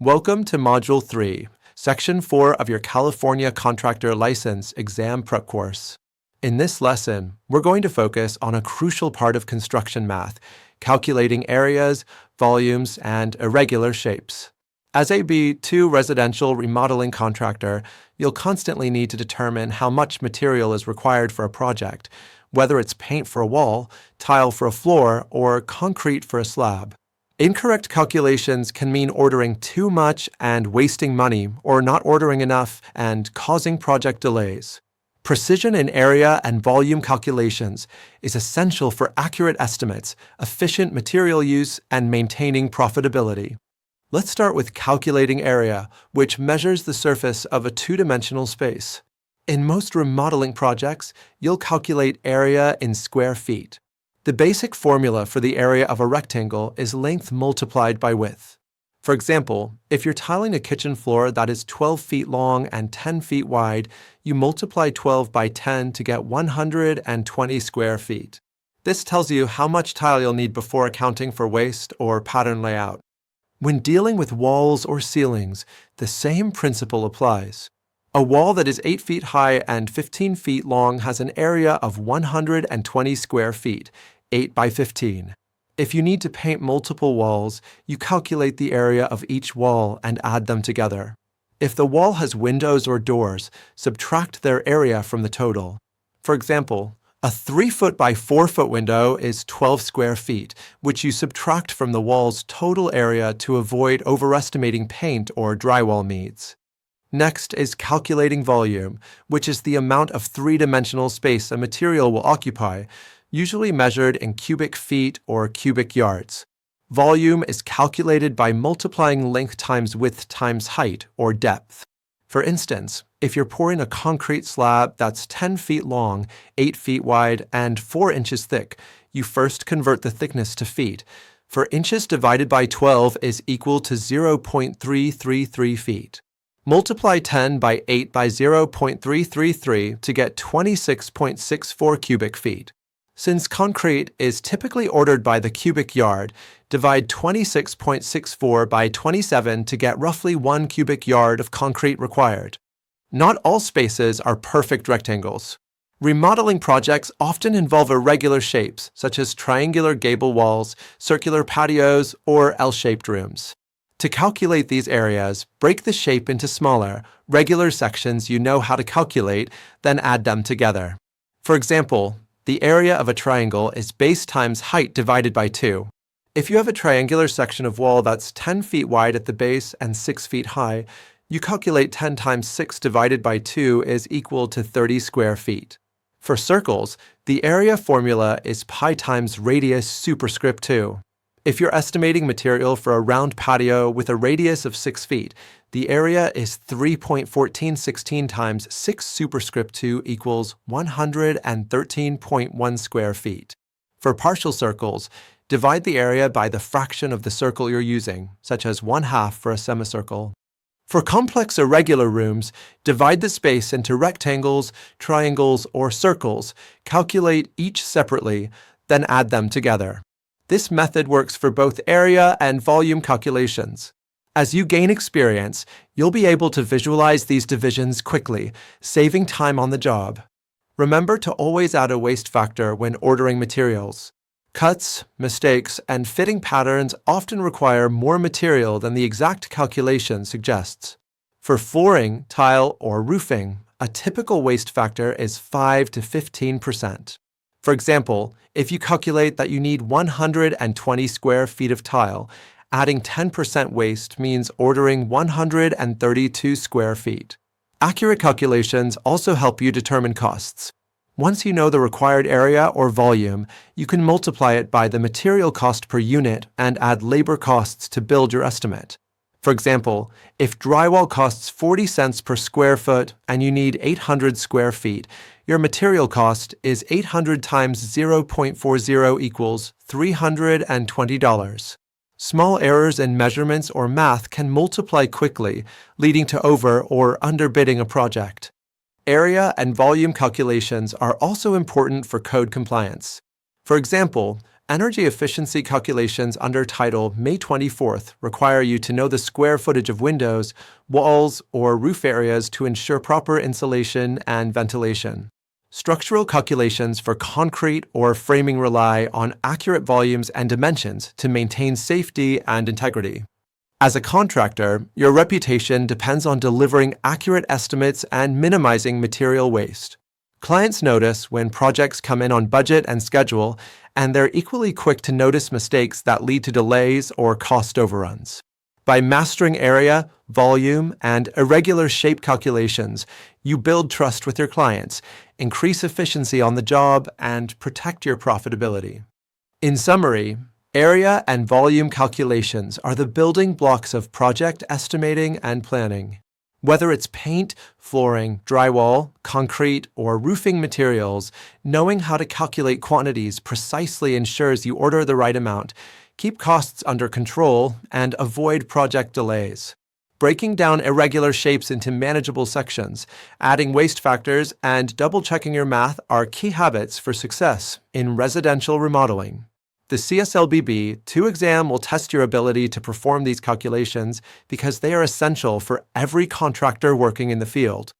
Welcome to Module 3, Section 4 of your California Contractor License Exam Prep course. In this lesson, we're going to focus on a crucial part of construction math, calculating areas, volumes, and irregular shapes. As a B2 residential remodeling contractor, you'll constantly need to determine how much material is required for a project, whether it's paint for a wall, tile for a floor, or concrete for a slab. Incorrect calculations can mean ordering too much and wasting money, or not ordering enough and causing project delays. Precision in area and volume calculations is essential for accurate estimates, efficient material use, and maintaining profitability. Let's start with calculating area, which measures the surface of a two-dimensional space. In most remodeling projects, you'll calculate area in square feet. The basic formula for the area of a rectangle is length multiplied by width. For example, if you're tiling a kitchen floor that is 12 feet long and 10 feet wide, you multiply 12 by 10 to get 120 square feet. This tells you how much tile you'll need before accounting for waste or pattern layout. When dealing with walls or ceilings, the same principle applies. A wall that is 8 feet high and 15 feet long has an area of 120 square feet, 8 by 15. If you need to paint multiple walls, you calculate the area of each wall and add them together. If the wall has windows or doors, subtract their area from the total. For example, a 3-foot by 4-foot window is 12 square feet, which you subtract from the wall's total area to avoid overestimating paint or drywall needs. Next is calculating volume, which is the amount of three-dimensional space a material will occupy, usually measured in cubic feet or cubic yards. Volume is calculated by multiplying length times width times height or depth. For instance, if you're pouring a concrete slab that's 10 feet long, 8 feet wide, and 4 inches thick, you first convert the thickness to feet. For inches divided by 12 is equal to 0.333 feet. Multiply 10 by 8 by 0.333 to get 26.64 cubic feet. Since concrete is typically ordered by the cubic yard, divide 26.64 by 27 to get roughly 1 cubic yard of concrete required. Not all spaces are perfect rectangles. Remodeling projects often involve irregular shapes, such as triangular gable walls, circular patios, or L-shaped rooms. To calculate these areas, break the shape into smaller, regular sections you know how to calculate, then add them together. For example, the area of a triangle is base times height divided by 2. If you have a triangular section of wall that's 10 feet wide at the base and 6 feet high, you calculate 10 times 6 divided by 2 is equal to 30 square feet. For circles, the area formula is pi times radius superscript 2. If you're estimating material for a round patio with a radius of 6 feet, the area is 3.1416 times 6 superscript 2 equals 113.1 square feet. For partial circles, divide the area by the fraction of the circle you're using, such as 1/2 for a semicircle. For complex irregular rooms, divide the space into rectangles, triangles, or circles, calculate each separately, then add them together. This method works for both area and volume calculations. As you gain experience, you'll be able to visualize these divisions quickly, saving time on the job. Remember to always add a waste factor when ordering materials. Cuts, mistakes, and fitting patterns often require more material than the exact calculation suggests. For flooring, tile, or roofing, a typical waste factor is 5 to 15%. For example, if you calculate that you need 120 square feet of tile, adding 10% waste means ordering 132 square feet. Accurate calculations also help you determine costs. Once you know the required area or volume, you can multiply it by the material cost per unit and add labor costs to build your estimate. For example, if drywall costs 40 cents per square foot and you need 800 square feet, your material cost is 800 times 0.40 equals $320. Small errors in measurements or math can multiply quickly, leading to over or underbidding a project. Area and volume calculations are also important for code compliance. For example, Energy efficiency calculations under Title May 24th require you to know the square footage of windows, walls, or roof areas to ensure proper insulation and ventilation. Structural calculations for concrete or framing rely on accurate volumes and dimensions to maintain safety and integrity. As a contractor, your reputation depends on delivering accurate estimates and minimizing material waste. Clients notice when projects come in on budget and schedule, and they're equally quick to notice mistakes that lead to delays or cost overruns. By mastering area, volume, and irregular shape calculations, you build trust with your clients, increase efficiency on the job, and protect your profitability. In summary, area and volume calculations are the building blocks of project estimating and planning. Whether it's paint, flooring, drywall, concrete, or roofing materials, knowing how to calculate quantities precisely ensures you order the right amount, keep costs under control, and avoid project delays. Breaking down irregular shapes into manageable sections, adding waste factors, and double-checking your math are key habits for success in residential remodeling. The CSLBB 2 exam will test your ability to perform these calculations because they are essential for every contractor working in the field.